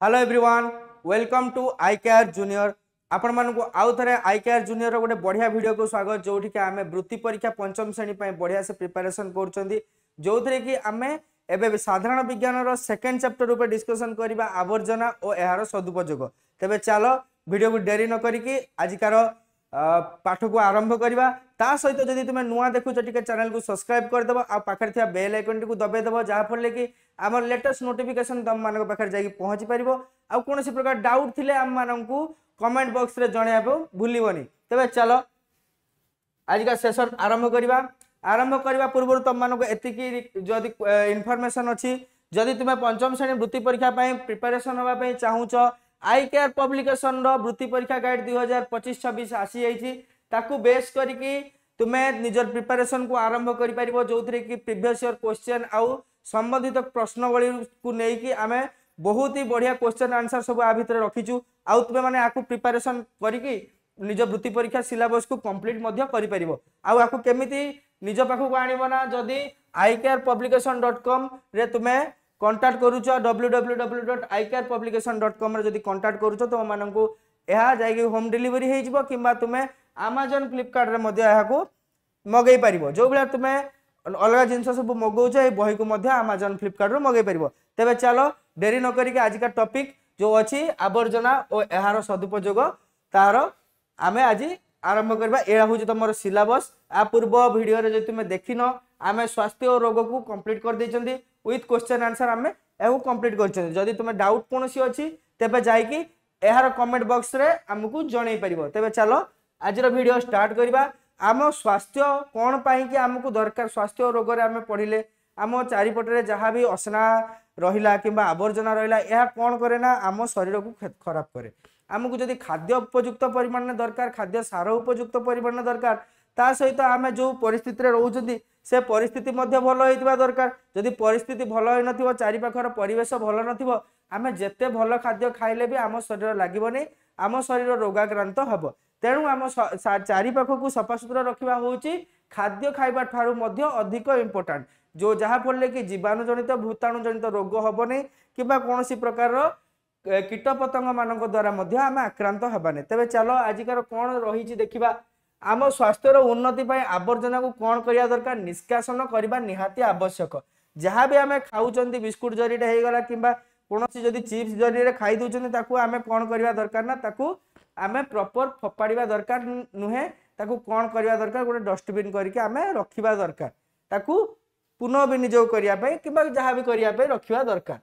Hello everyone welcome to I care junior आपण मानक आउ थे आई केयर जूनियर गोटे बढ़िया वीडियो को स्वागत जो आम वृत्ति परीक्षा पंचम श्रेणी बढ़िया से प्रिपेरेसन कर कि आम एवं साधारण विज्ञान सेकेंड चैप्टर रूप डिस्कसन करवा आवर्जना और यार सदुपयोग तेज चलो वीडियो को डेरी न करी आजिकार पाठ को आरंभ करवा ता सहित जदि तुम नुआ देखुच टे चैनल को सब्सक्राइब करदेव आ पाखे थी बेल आइकन टी दबेदेव जहाँफल कि आम लेटेस्ट नोटिफिकेशन तुम मान पाखे जाकि पहुँची पार आ कौन प्रकार डाउट थे आम मानू कमेंट बॉक्स रे जनइबा भूलबनी तेज चलो आज का सेशन आरंभ करवा पूर्व तुम मानक एतिकी जदि इनफॉरमेशन अच्छी जदि तुम्हें पंचम श्रेणी वृत्ति परीक्षा प्रिपेरेसन होगा चाहूच आई केयर पब्लिकेशन वृत्ति परीक्षा गाइड 2025-26 आसी जाइए बेस करके तुम्हें निजर प्रिपेरेसन को आरंभ कर जो कि प्रीवियस ईयर क्वेश्चन आउ संबंधित प्रश्नवली को लेकिन आम बहुत ही बढ़िया क्वेश्चन आंसर सब आ भितर रखीचु आउ तुम्हें मैंने आपको प्रिपेरेसन करके निज वृत्ति परीक्षा सिलेबस को कंप्लीट आपको केमिति निज पाखक आना जदि icarepublication.com रे तुम्हें कांटेक्ट करूछ www.icarepublication.com रे जदि कांटेक्ट करूछ तुम माननकु एहा जाई होम डिलीवरी हे जिवो किंबा तुम्हें Amazon फ्लिपकार्ट रे मध्ये एहा को मगै परिबो जो बेला तुम्हें अलग जिनस सब मगौछ ए बही को मध्ये Amazon फ्लिपकार्ट रो मगै परिबो तेबे चलो देरी न करी के आज का टॉपिक जो अछि आवर्जना और एहार सदुपयोग तार आमे आज आरंभ करबा एहा होछि तमरो सिलेबस आ पूर्व वीडियो रे जे तुमे देखिन आमे स्वास्थ्य और रोग को कंप्लीट कर दैछंती विथ क्वेश्चन आंसर आमे एहु कंप्लीट करछंती जदि तुमे डाउट कोनोसी अछि तेबे जाई कि एहार कमेंट बॉक्स रे हमकु जणै परिबो तेबे चलो आज रो वीडियो स्टार्ट करबा आम स्वास्थ्य कोन पाई कि हमकु दरकार स्वास्थ्य और रोग रे आमे पढिले आम चारिपटे जहाँ भी असना रहिला किंबा आवर्जना रहिला यह कौन करे ना आम शरीर को खराब करे आमको जदि खाद्य उपयुक्त परिमाण दरकार खाद्य सार उपयुक्त परिमाण दरकार ता सहित आम जो परिस्थिति रोचंती से परिस्थिति भल होइतिबा दरकार जदि परिस्थिति भल होई नथिबो चारि पाखर परिवेश भल नथिबो आम जेते भल खाद्य खाइले भी आम शरीर लागबोनी आम शरीर रोगाक्रांत हबो तेणु आम चारि पाख को सफासुतरा रखिबा होउची खाद्य खाइबा ठारू मध्य अधिक इम्पोर्टेंट जो जहाँ फल कि जीवाणु जनित भूताणु जनित रोग हेनी कि कौन प्रकार कीट पतंग मान द्वारा आम आक्रांत हेबानी तेज चलो आजिकार कौन रही देखा आम स्वास्थ्यर उन्नति आवर्जना को कौन करने दरकार निष्कासन करने निहाती आवश्यक जहाँ भी आम खाऊँ बिस्कुट जरिए होगला कि कौन जदि चिप्स जरिए खाई दूसरी आम कौन करवा दरकार ना आम प्रॉपर फोपाड़ा दरकार नुहे कौन करवा दरकार गोटे डस्टबिन करके आम रखा दरकार ताकू पुनः विनियोग करने कि जहाँ भी करने रखा दरकार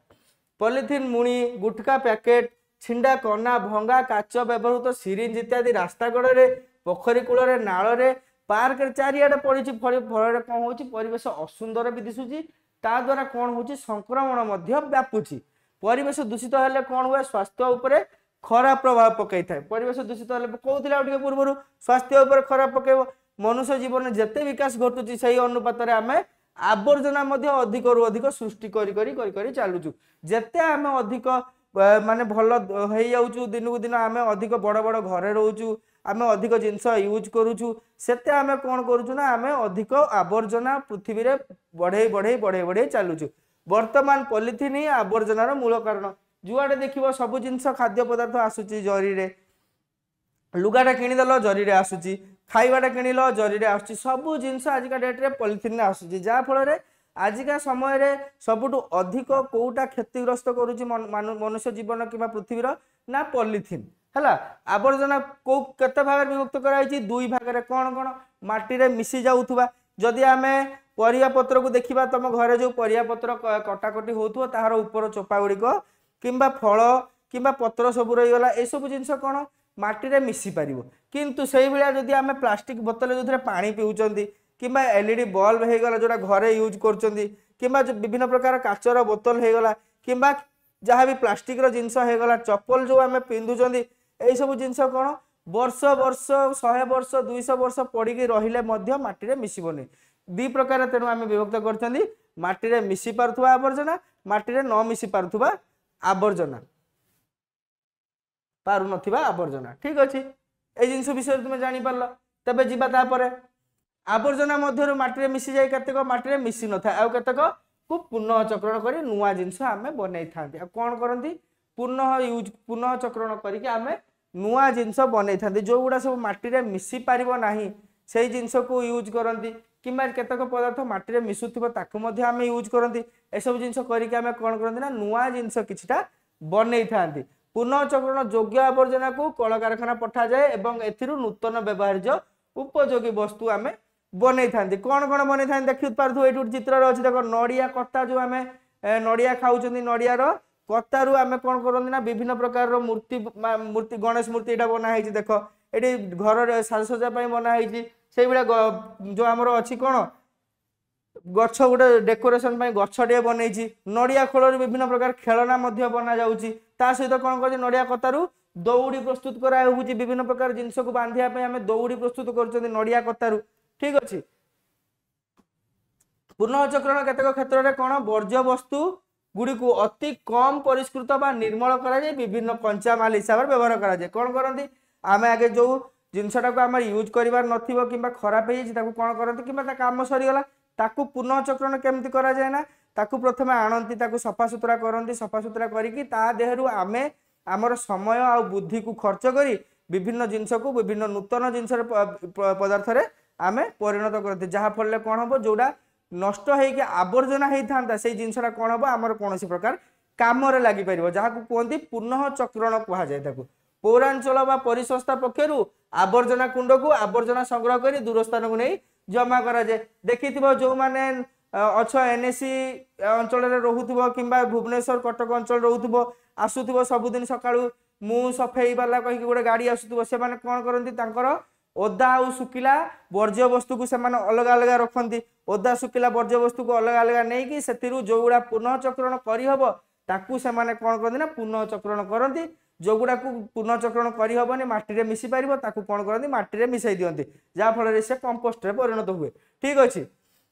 पॉलिथीन मुणी गुटखा पैकेट छिंडा कना भंगा काच व्यवहृत सिरिंज इत्यादि रास्ता कड़े पोखरी कूल नाल पार्क चारिआडे पड़ी फल कौन हो परिवेश असुंदर भी दिशुची ता द्वारा कौन हो संक्रमण व्यापुची परिवेश दूषित हेले कौन हुए स्वास्थ्य उपरे खराब प्रभाव पकई था परिवेश दूषित हेले कहते पूर्व स्वास्थ्य उपर खराब पकेब मनुष्य जीवन जिते विकास घटुची से अनुपात आम आवर्जना अधिक रु अधिक सृष्टि करी चलुचु जेते आम अधिक माने भल हो जाऊँ दिन को दिन आम अधिक बड़ बड़ घरे रोचु आम अधिक जिनस यूज करुचु सेते आम कौन करुचु ना आम अधिक आवर्जना पृथ्वी रे बढ़े बढ़े बढ़े बढ़े चलुचु वर्तमान पॉलिथीन ही आवर्जनार मूल कारण जुआड़े देखिबो सब जिनस खाद्य पदार्थ आसुची जरी रे लुगाटा किणीदेल जरी रे आसुची खाइबाटा किणिल जरी रे आसुची सब जिनस आजिका डेट्रे पॉलिथीन आसुची जहाँ फल आजिका समय रे सबुठु अधिक कोउटा क्षतिग्रस्त करुची मनुष्य जीवन कि पृथ्वीर ना पॉलिथीन है आवर्जना को केते भाग विभक्त कराई दुई भाग कौन कौन माटी रे मिसी जाउथुबा जदि आमे परिया पत्र को देखिबा तुम घरे जो परिया पत्र कटाकटी होथुबो ताहार ऊपर चोपा गुड़िक किंबा फल किंबा पत्र सब रहीगला ए सब जिनस कौन माटी रे मिसी पारिबो किंतु सेही बेला जदि आमे प्लास्टिक बोतल जो पानी पीउचंदी किंबा एलईडी बल्ब होगला जोटा घरे यूज करचंदी किंबा विभिन्न प्रकार काचर बोतल होगला किंबा जहाँ भी प्लास्टिक रो जिनस होगला चप्पल जो आमे पिंधुचंदी ए सब जिनस कौन वर्ष वर्ष 100 वर्ष 200 वर्ष पड़ी रहिले मध्य माटी रे मिसिबोनी दी प्रकार तेणु आम विभक्त करछंदी माटी रे मिसी पारुथुबा आवर्जना माटी रे न मिसी पारुथुबा आवर्जना पारु नथिबा आवर्जना ठीक अछि ए जिंस विषय तुम जानि पारल तबे जिबा तापरे आवर्जना मध्यरु माटी रे मिसी जाय केतेक माटी रे मिसी न था आ केतेक को पुनः चक्रण करी नुआ जिंस आमे बनै थांती आ कोन करंती पुनः चक्रण करके आमे नुआ जिनस बनै था जो गुड़ा सब माटी मिसी पार ना से जिनस को यूज करती कि केतक पदार्थ माटी मिसुव ताकू यूज करती एसबू जिनस करके आम कौन करती ना नुआ जिनस किछिटा बनै था पुनः चक्रण योग्य आवर्जना को कल कारखाना पठा जाए एवं एथिरु नूतन व्यवहार्य उपयोगी वस्तु आम बनै था कौन कौन बनै था देखी पार्थ ये चित्र अच्छी देख नड़िया कता जो आम नड़िया खाऊँ नड़ियार कतारू आम कौन करती ना विभिन्न प्रकार मूर्ति मूर्ति गणेश मूर्ति यहाँ बनाई देख ये घर साजसजा बनाई से भाया जो आमर अच्छी कौन गछ गोटे डेकोरेशन गछटे बन नड़िया खोल विभिन्न प्रकार खेलना बना जाऊँगी सहित कौन कर नड़िया कतारू दौड़ी प्रस्तुत कराऊँगी विभिन्न प्रकार जिनस को बांधिया आम दौड़ी प्रस्तुत कर नड़िया कतारू ठीक अच्छे पुनः चक्रण केतक क्षेत्र में कौन वर्ज्य वस्तु गुड़ी को अति कम परिष्कृत बा निर्मल कराए विभिन्न कंचामाल हिसाब से व्यवहार कराए कौन करती आम आगे जो जिनसटा को आम यूज करार नथिबो किंबा खराब हो कौन करती कि काम सरीगला ताकू पुनः चक्रण केमती करा जाए ना ताकू प्रथम आणती सफा सुतरा करती सफा सुतरा करिकी ता देहरु आमे आमर समय आ बुद्धि को खर्च करी विभिन्न जिनस को विभिन्न नूतन जिनस पदार्थ रे आमे परिणत करते जहाँ फल कौन हम जोड़ा नष्ट होगी आवर्जना होता से जिनसा कौन हम आमर कौन प्रकार कम लगी पार जहाँ कहते पुनः चक्रण कह जाए पौरांचल बा परिसंस्था पक्षर आवर्जना कुंड को आवर्जना संग्रह कर दूर स्थान को नहीं जमा कराए देखी जो मैंने अच्छ एनएसी अंचल रोथुव कि भुवनेश्वर कटक अंचल रोथुव आसुव सबुदिन सका मु सफेई वाला कहीं गोटे गाड़ी आसुव से कौन करती ओदा आ सुखिला वर्ज्य वस्तु को सेमाने अलग अलग रखती ओदा सुखिला वर्ज्य वस्तु को अलग अलग नहीं से जो गुड़ा पुनः चक्रण करहब ताकू से कौन करती ना पुनः चक्रण करती जो गुड़ा को पुनः चक्रण करहबनी माटी मिसी पार कौन करती माटी मिसई दिखती जहाँफल से कंपोस्ट परिणत हुए ठीक अच्छे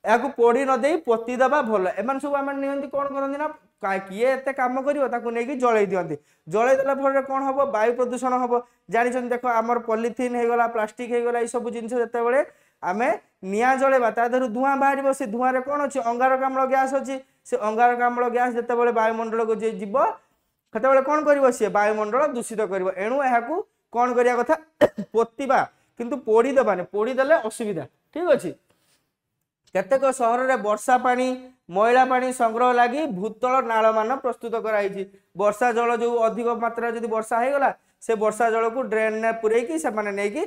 या पोड़ी नदे पोती दबा भल एम सब आम नियंती कौन करती ना किए एत कम कर जलई दिखती जलई देला फल कौन हम वायु प्रदूषण हम जानी देख आमर पॉलीथिन हो गला प्लास्टिक हो गला ये सब जिन जिते आम निआ जलेबा तादर धूआं बाहर से धूआं कौन अच्छे अंगारकाम्ल गैस अच्छी से अंगारकाम्ल गैस जिते वायुमंडल को जी जीव से कौन कर सी वायुमंडल दूषित कर एणु यह कौन करने कथा पोतीबा किंतु पोड़ी देवानी पोड़ी देले असुविधा ठीक अच्छे केतेक सहर में वर्षा पानी मैला पानी संग्रह लगी भूतल नाल मान प्रस्तुत कराई वर्षा जल जो अधिक मात्रा जब वर्षा हो गला से वर्षा जल को ड्रेन ने पुरेकी से नहीं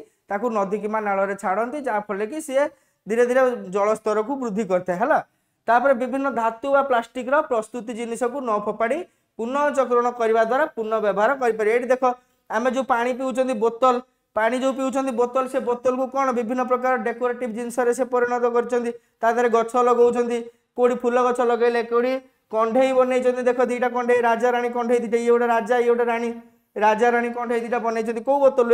नदी कि नाल छाड़ती जहाँफल कि सी धीरे धीरे जल स्तर को वृद्धि करते है तापर विभिन्न धातु व प्लास्टिक प्रस्तुति जिनिस को न फोपाड़ी पुनः चक्रण करने द्वारा पुनः व्यवहार कर देख आम जो पानी पीऊँ बोतल पानी जो पीऊँ बोतल से बोतल को कौन विभिन्न प्रकार डेकोरेटिव जिनस से परिणत कर गछ लगे कौड़ी फूल गछ लगे कौड़ी कंढे बन देख दीटा कंढे राजा राणी कंढे दीटा ये गोटे राजा ये गोटे राणी राजा राणी कंढे दीटा बन कौ बोतल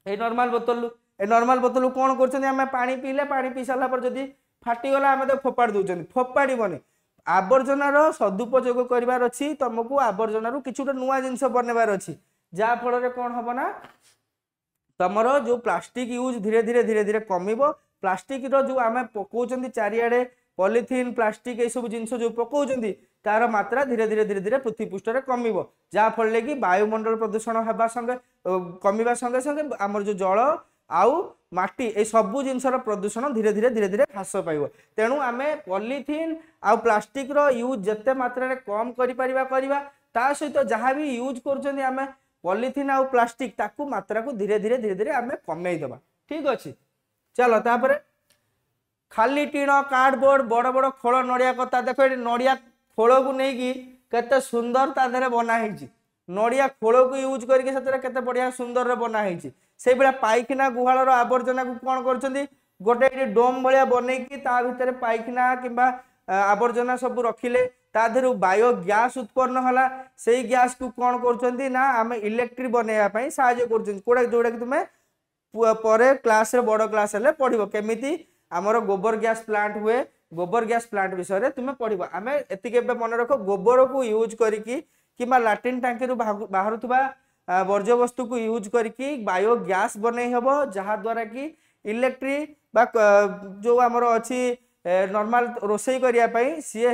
ये नॉर्मल बोतल कौन कर पानी पीले पानी पी सारा पर जब फाटीगला आम तो फोपाड़ी दूसरी फोपाड़बनी आवर्जनार सदुपयोग करार अच्छी तुमको आवर्जनार कि नुआ जिनस बनवार अच्छी जहाँ फल कौन हम ना तुमर जो प्लास्टिक यूज धीरे धीरे धीरे धीरे कमिब प्लास्टिक जो आम पकाउं चारिआडे पॉलीथिन प्लास्टिक ये सब जिनस जो पकाउं तार मात्रा धीरे धीरे धीरे धीरे पृथ्वी पृष्ठ में कमिब जहाँ फल कि वायुमंडल प्रदूषण होगा संगे कमिबा संगे संगे आमर जो जल आउ माटी ए सबू जिनसर प्रदूषण धीरे धीरे धीरे धीरे ह्रास पाइब तेणु आम पॉलीथिन आउ प्लास्टिक यूज जिते मात्रा कम करवा ता सहित जहाँ भी यूज कर पॉलीथिन आउ प्लास्टिक ताकू मात्रा को धीरे धीरे धीरे धीरे आम कमेदबा ठीक अच्छे चलो तापर खाली टीण कार्डबोर्ड बड़ बड़ खोल नड़िया कता देख नड़िया खोल को लेकिन केते सुंदर ता देहरे बनाई नड़िया खोल को यूज करके बढ़िया सुंदर बनाई से भाया पाइखना गुहालर आवर्जना को कौन कर गोटे डोम भाया बनईकी ता भितर पाइखना किंबा आवर्जना सब रखिले ता देहरु बायो गैस उत्पन्न होला से गैस को कौन कर ना आम इलेक्ट्रिक बनवाई साहाय्य कर जोड़ा कि तुम्हें पर क्लास रे बड़ क्लास हेल्ले पढ़ो केमिति आमर गोबर गैस प्लांट हुए गोबर गैस प्लांट विषय तुम्हें पढ़ो आम एति मन रख गोबर को यूज करी लाट्रिन टांकी बाहर वर्ज्य वस्तु को यूज करके बायो गैस बनई हम जहाद्वारा कि इलेक्ट्रिक जो आमर अच्छी नॉर्मल रोषे करने सी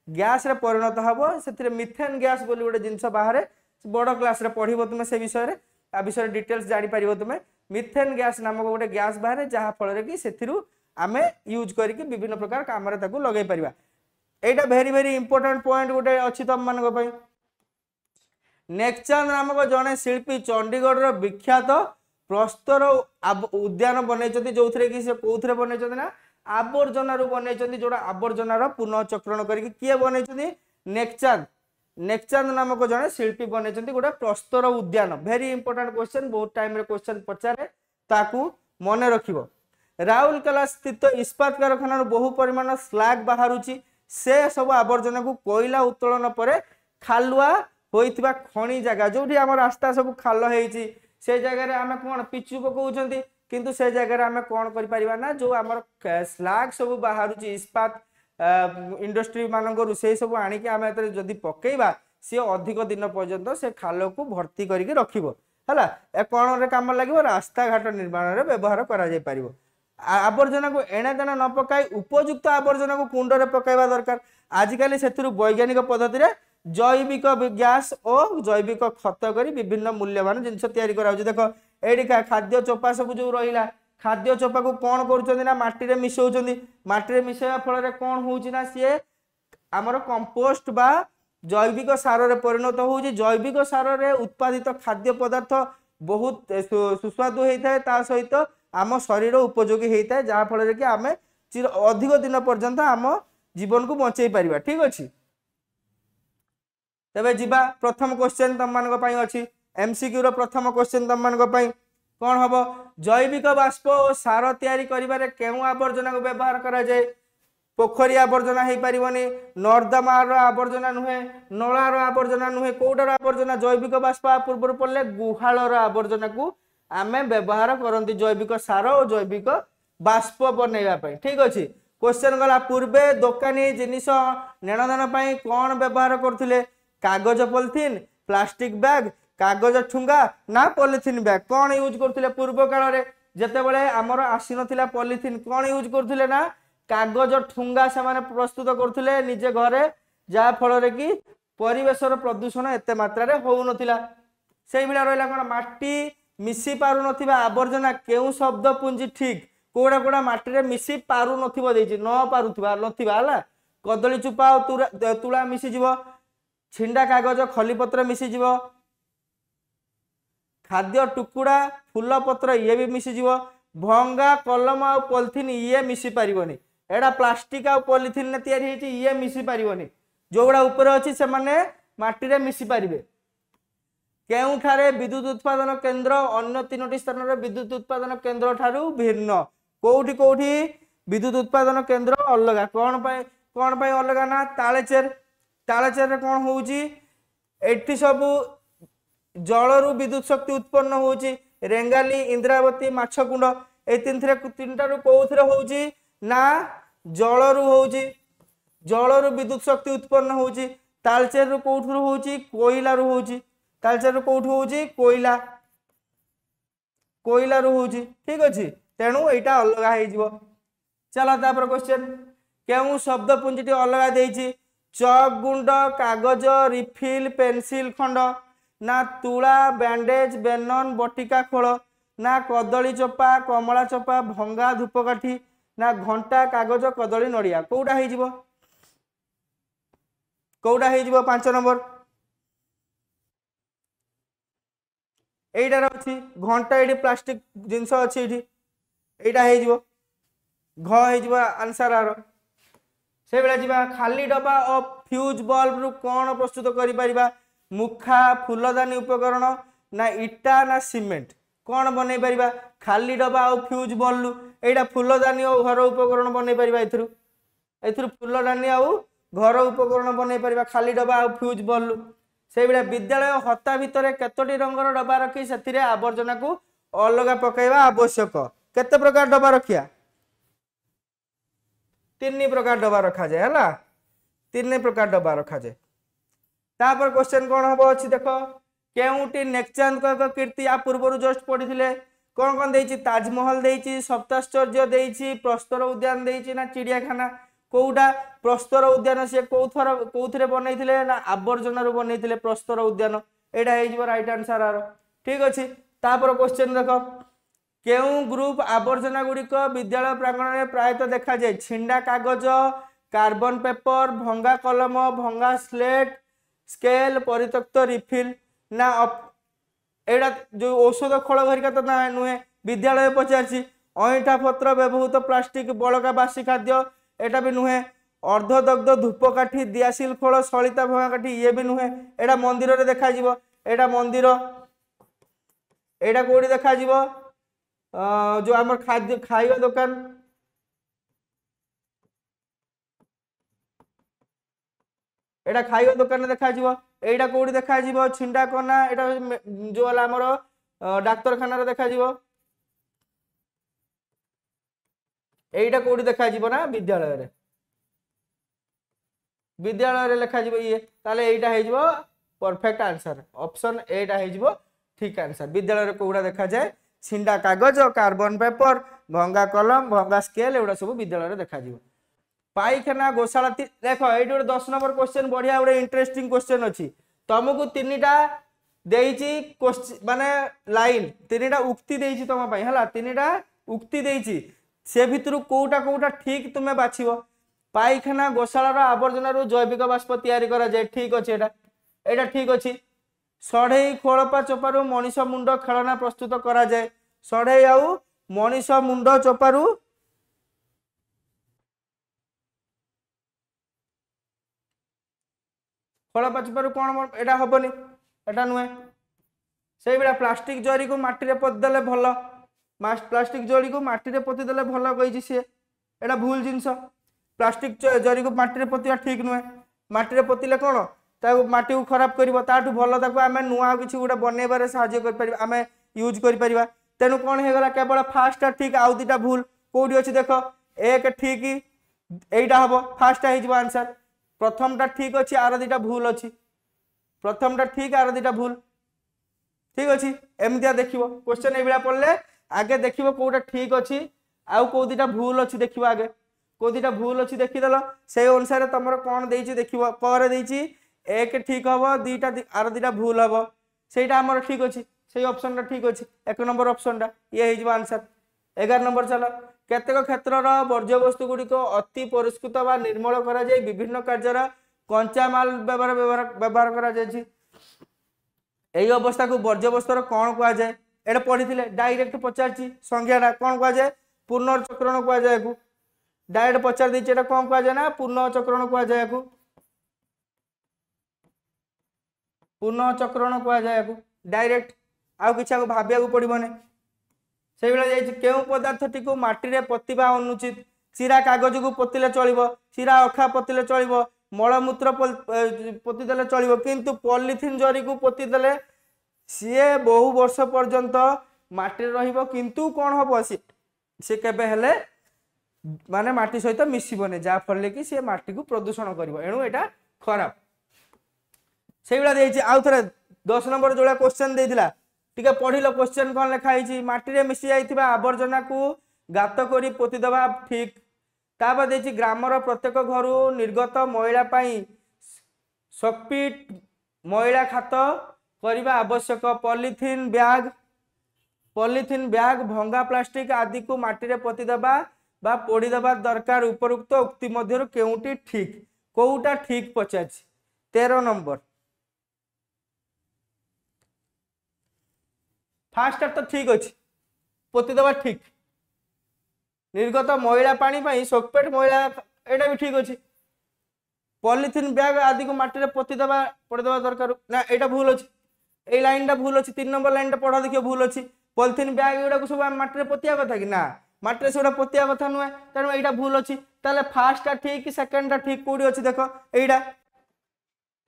गैस रे परिणत हम से मिथेन गैस बोली गोटे जिनस बाहर बड़ क्लास रे पढ़िबो तुमे से विषय आ विषय डिटेल्स जानि परिबो तुमे मिथेन गैस नामक गोटे गैस बाहर जहाँ फल कि से आमे यूज करके विभिन्न प्रकार काम रे ताकू लगे परिबा एटा वेरी वेरी इंपोर्टेंट पॉइंट गोटे अच्छी तुम मानक पई नेकचांद नामक जड़े शिल्पी चंडीगढ़ विख्यात प्रस्तर उद्यान बनई जो कि से कौन बनई ना आवर्जना बनई जोड़ा आवर्जनार पुनःचक्रण करके किए बनई नेकचांद नेकचांद नामक जड़े शिल्पी बनई गोटे प्रस्तर उद्यान वेरी इंपोर्टेंट क्वेश्चन बहुत टाइम क्वेश्चन पचारे ताकू मन रखिबो राउरकेला स्थित इस्पात कारखाना बहु परिमाण स्लैग बाहरुची से सब आवर्जना को कोयला उत्तोलन पर खालुआ होइथिबा खणी जगह जोठी आम रास्ता सब खाल होइची से जगह आम कौन पिचु पकाउछंती किंतु से जगह आम कौन करि परिबा ना जो आम स्लैग सब बाहरुची इस्पात इंडस्ट्री मानक से सब आनिक आम जदि पकेबा सी अधिक दिन पर्यंत से खाल को भर्ती करके रखिबो हला ए कौन रे काम लागिबो रास्ता घाट निर्माण रे व्यवहार करा जाय परिबो आवर्जना को एणे तेणे न पकाई उपयुक्त आवर्जना को कुंड रे पकाइबा दरकार आजिकल से वैज्ञानिक पद्धति रे जैविक गैस और जैविक खत करी विभिन्न मूल्यवान जिनस तैयारी करा देख एडी खाद्य चोपा सब जो रहिला खाद्य चोपा को कौन करुछंती ना माटी रे मिसौछंती माटी रे मिसैया फल रे कौन होउची ना सी आमर कंपोस्ट बा जैविक सार रे परिणत होउची जैविक सार रे उत्पादित खाद्य पदार्थ बहुत सुस्वादु होता है ता सहित आम शरीर उपयोगी होता है जहाँ फल कि आम अधिक दिन पर्यंत आम जीवन को बचई पारिबा ठीक अच्छे तेबे जीवा प्रथम क्वेश्चन तुम मान अच्छी एमसीक्यू रो प्रथम क्वेश्चन तुम मान कौन हम जैविक बाष्प और सार तैयारी करिबारे केउ आवर्जना को व्यवहार करा जाए पोखरी आवर्जना हो पारिबनी नर्दमार आवर्जना नुहे नलार आवर्जना नुहे कौटार आवर्जना जैविक बाष्प पूर्व पड़े गुहालर आवर्जना को आमे व्यवहार करती जैविक सार और जैविक बाष्प बनवाई ठीक अच्छे क्वेश्चन गला पूर्वे दोकानी जिनिस नेणदान कौन व्यवहार करथिले कागज पॉलिथीन प्लास्टिक बैग कागज ठुंगा ना पॉलिथीन बैग कौन यूज करथिले पूर्व काल रे जेतेबेले आमर आसी नथिला पॉलिथीन कौन यूज करथिले ना कागज ठुंगा से माने प्रस्तुत करथिले निजे घरे जा फल रे कि परिवेशर प्रदूषण एते मात्रा रे हो नथिला सेही बिला रहला कोन माटी मिसी पारु नथिबा आवर्जना केउ शब्द पुंजी ठीक कोडा कोडा माटी रे मिसी पारु नथिबो देछि न पारुथिबा नथिबा हला कदली चुपा तुला मिसी जीवो छिंडा कागज खलीपत्र मिसी जीवो खाद्य टुकुड़ा फूल पत्र ये भी मिसी जीवो भंगा कलम आ पॉलिथीन ये मिसी पारिबनी एडा प्लास्टिक आ पॉलिथीन ने तैयारी हेछि ये मिसी पारिबनी जोगुडा ऊपर अछि से माने माटी रे मिसी पारिबे केउठारे विद्युत उत्पादन केंद्र अन्य तीनोटी स्थान रे विद्युत उत्पादन केंद्र ठारू भिन्न कोउठी कोउठी विद्युत उत्पादन केंद्र अलगा कोन पाई अलगा ना तालेचेर रे कोन होउची एठी सब जलरू विद्युत शक्ति उत्पन्न होउची रेंगाली इंद्रावती माछकुंड ए तीनटारू कोउथरे होउची ना जलरू होउची जलरू विद्युत शक्ति उत्पन्न होउची तालचेर रू कोउठरू होउची कोयला रू होउची तालचेर कोउठ होउची कोयला रू होउची ठीक अछि तेणु एटा अलगा हे जिवो चला तापर क्वेश्चन केउ शब्द पुंजीटी अलगा देइची चक गुंड कागज रिफिल पेंसिल खंड ना तुला बैंडेज बेनन बटिका खोल ना कदली चोपा कमला चोपा भंगा धूपकाठी ना घंटा कागज कदली नड़िया कोउटा हे जिवो 5 नंबर एटार अच्छी घंटा ये प्लास्टिक जिनस अच्छी ये घ आंसर आर से बेला जीवा खाली डब्बा और फ्यूज बल्ब रु कौन प्रस्तुत करिपरिबा मुखा फूलदानी उपकरण ना इटा ना सीमेंट कौन बनै परिबा खाली डब्बा और फ्यूज बल्ब एटा फूलदानी और घर उपकरण बनै परिबा एथुरु फूलदानी और घर उपकरण बनै परिबा खाली डब्बा और फ्यूज बल्ब से बेला विद्यालय हता भितर केतोटी रंगर डब्बा रखी से आवर्जना को अलग पकाइबा आवश्यक केते प्रकार डब्बा रखिया 3 प्रकार डब्बा रखा जाए है 3 प्रकार डब्बा रखा जाए तापर क्वेश्चन कौन हम अच्छी देख केउटी नेकचांद को कीर्ति आ पूर्व जस्ट पढ़ी कौन देइछि ताजमहल देइछि सप्ताश्चर्य देइछि प्रस्तर उद्यान देइछि ना चिड़ियाखाना कोउटा प्रस्तर उद्यान से कौथरे बनईथिले ना आवर्जन बनईथिले प्रस्तर उद्यान एटा हे राइट आंसर आर ठीक अच्छे। तापर क्वेश्चन देख केउ ग्रुप आवर्जना गुड़िक विद्यालय प्रांगण में प्रायतः देखा जाए छिंडा कागज कार्बन पेपर भंगा कलम भंगा स्लेट स्केल परित्यक्त रिफिल ना एटा जो औषध खल घरिका तो ना नुहे विद्यालय पचार अईठा पत्र व्यवहृत प्लास्टिक बड़का बासी खाद्य एटा भी नुहे अर्धदग्ध धूपकाठी दियासिल फल सलिता भंगा काठी ये भी नुहे एटा मंदिर रे देखा जीवो एटा मंदिर एटा कोडी देखा जीवो जो आम खाद्य खाइबा दुकान एटा खाइबा दुकान देखा जीवो एटा कोडी देखा जीवो छिंडा कोना एटा जो हमर डाक्तरखाना रे देखा जीवो एटा कोडी देखा जीवो ना विद्यालय रे लिखा जीवो ये ताले एटा हे जीवो परफेक्ट आंसर ऑप्शन एटा हे जीवो ठीक आंसर विद्यालय रे कोडा देखा जाए छिंडा कागज कार्बन पेपर भंगा कलम भंगा स्केल एवडा सब विद्यालय रे देखा जीवो। पाइखाना गोशाला देखो ये गोटे 10 नंबर क्वेश्चन बढ़िया गोटे इंटरेस्टिंग क्वेश्चन अच्छी तुमको तीनटा देइची माने लाइन तीनटा उक्ति देइची तुम पई हला तीनटा उक्ति देइची से भितर कोटा कोटा ठीक तुमे बाछिबो। पाइखाना गोशाला आवर्जन जैविक बाष्प तैयारी करा जाए ठीक अच्छे एटा ठीक अच्छे। सढ़ई खोलपा चोपारू मनीष मुंड खेलना प्रस्तुत करा जाए सढ़ई आउ मनीष मुंड चोपारू खोलपा चोपारू कौन एटा हबनी एटा नुहे से भाया प्लास्टिक जरी को माटी रे पोतीदेले भल प्लास्टिक जरी को माटी रे पोतीदेले भल कही सी एटा भूल जिनस प्लास्टिक जरी को माटी रे पोतिया ठीक नुहे माटी रे पोतिले कौन माटी को खराब कर भल आम नुआ कि गोटे बनइबार साहय यूज कर तेणु कौन होगा केवल फास्ट ठीक आउ दुटा भूल कौटी अच्छी देख एक ठीक यहीटा हम फास्ट हो आंसर प्रथमटा ठीक अच्छी आर दुटा भूल अच्छी प्रथमटा ठीक आर दुटा भूल ठीक अच्छे एमती देख क्वेश्चन ये पढ़ले आगे देख कौटा ठीक अच्छी आउ कौ दुटा भूल अच्छी देख आगे कौ दुटा भूल अच्छी देखीदेल से अनुसार तुम कौन देख कर एक ठीक हम दुईटा आर दुटा भूल हम से ठीक अच्छे से ऑप्शन ठीक अच्छे 1 नंबर ऑप्शन टा ये हो आंसर। 11 नंबर चलो केतेक क्षेत्र वर्ज्यवस्तु गुड़िक अति परिष्कृत व निर्मल करा जाय विभिन्न कार्यर कंचा माल व्यवहार करा जाय एही अवस्था को वर्ज्यवस्तुर कौन कह जाए एटा पढ़ी डायरेक्ट पचारची संज्ञाटा कौन कह जाए पुनर्चक्रण कह जाए डायरेक्ट पचार देछि एटा कौन कह जाए ना पुनर्चक्रण कह जाए पुनःचक्रण कह जाए डायरेक्ट आउ किसी भाविया पड़ोनी से केउ पदार्थटी को माटी रे पोतिबा अनुचित चिरा कागज को पोतिले चलिबो चिरा अखा पोतिले चलिबो मलमूत्र पोतिदेले चलिबो किंतु पॉलीथिन जरी को पोतिदेले सीए बहु वर्ष पर्यंत माटी रहिबो किंतु कौन हम सी केबे हेले माने माटी सहित मिसिबने जा फल कि सी माटी को प्रदूषण करिवो एणु एटा खराब से आउ थे 10 नंबर जो क्वेश्चन देइथिला टिके पढ़िल क्वेश्चन कौन लिखाई माटी रे मिसी जाइथिबा आवर्जना को गात करी पोती देबा ठीक तापर देछि ग्रामर प्रत्येक घर निर्गत मैला पाई सकपीट मैला खात करबा आवश्यक पॉलीथिन बैग भंगा प्लास्टिक आदि को माटी रे पोती देबा बा पोड़ी देबा दरकार उपरोक्त उक्ति मध्यरु केउटी ठीक कोउटा ठीक पचाछि 13 नंबर फास्ट तो ठीक अच्छे पोती देवा ठीक निर्गत मैला पानी पाई सकपेट मैला एटा भी ठीक अच्छे पॉलीथिन बैग आदि को माटी रे पोती देवा पड़ी देवा दरकार ना एटा भूल अच्छे ए लाइन टा भूल अच्छे 3 नंबर लाइन टा पढ़ा देखियो भूल अच्छे पॉलीथिन बैग एटा को सब माटी रे पोतिया कथा कि ना माटी रे सेटा पोतिया कथा नुहे तेणु एटा भूल अच्छे ताले फास्ट टा ठीक सेकंड टा ठीक कोडी अच्छे देख एटा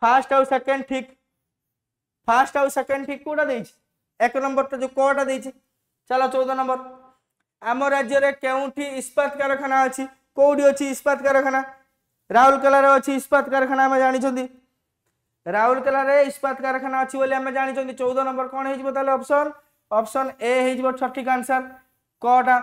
फास्ट आउ सेकंड ठीक कोडा देछि 1 नंबर तो जो कोटा देछि चलो 14 नंबर आम राज्य रे केउठी इस्पात कारखाना अछि कोडी अछि इस्पात कारखाना राउरकेला रे अछि इस्पात कारखाना हम जानि छथि राउरकेला रे इस्पात कारखाना अछि बोली हम जानि छथि 14 नंबर कोन हेजिबो ताले ऑप्शन ए हेजिबो सठिक आंसर कोटा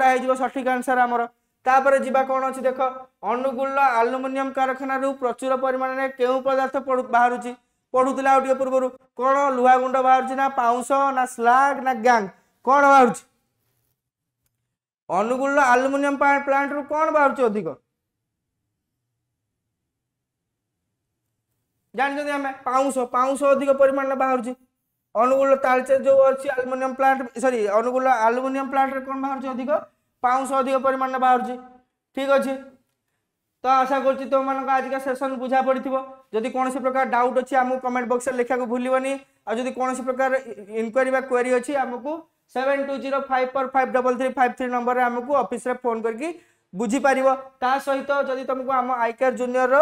हे जिवो सठिक आंसर हमर तापर जीवा कौन अच्छी देख अनुगुल आलुमिनियम कारखाना प्रचुर परिमाण में केउ पदार्थ बाहर पढ़ुला पूर्व कौन लुहा गुंड बाहर ना पाउंस ना स्लाग ना गैंग कौन बाहर अनुगुल आलुमिनियम प्लांट रू कौन बाहर अधिक जानते आम पाउंस पाउंस अधिक परिमाण में बाहर अनुगुल तालचे जो अच्छी aluminium plant sorry Angul aluminium plant रे कौन बाहर अधिक पाउंस अधिक परिमाण में बाहर ठीक अच्छे तो आशा कर तुम मान आज का सेशन बुझा पड़ी जदि कौन प्रकार डाउट अच्छी आमको कमेंट बॉक्स में लिखा भूलनी आदि कौन प्रकार इनक्वारी क्वेरी अच्छी आमको 7205453353 नंबर में आमको ऑफिस रे फोन करके बुझी पार ता सहित जदि तुमको आम आईकेआर जूनियर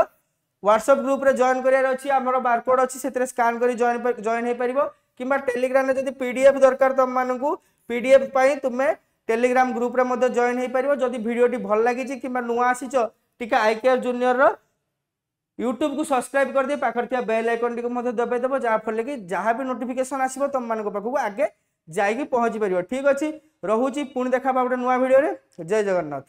व्हाट्सएप ग्रुप रे जॉइन करार अच्छी आम बारकोड अच्छी से स्कान कर जॉइन हो पार कि टेलीग्राम में जब पीडीएफ दरकार तुम मानू पीडीएफ तुम्हें टेलीग्राम ग्रुप रे मध्य जॉइन हो पार जदि वीडियोटी भल लगी कि नुआ आसीच टिके आईकेआर जूनियर यूट्यूब को सब्सक्राइब कर दिए पाखर बेल आइकन टी दबाइदेव जहाँफल कि जहाँ भी नोटिफिकेशन आसो तुम मान पाखक आगे जाइए पहुँची पार ठीक अच्छे रोचे पुणी देखा गोटे नुआ वीडियो जय जगन्नाथ।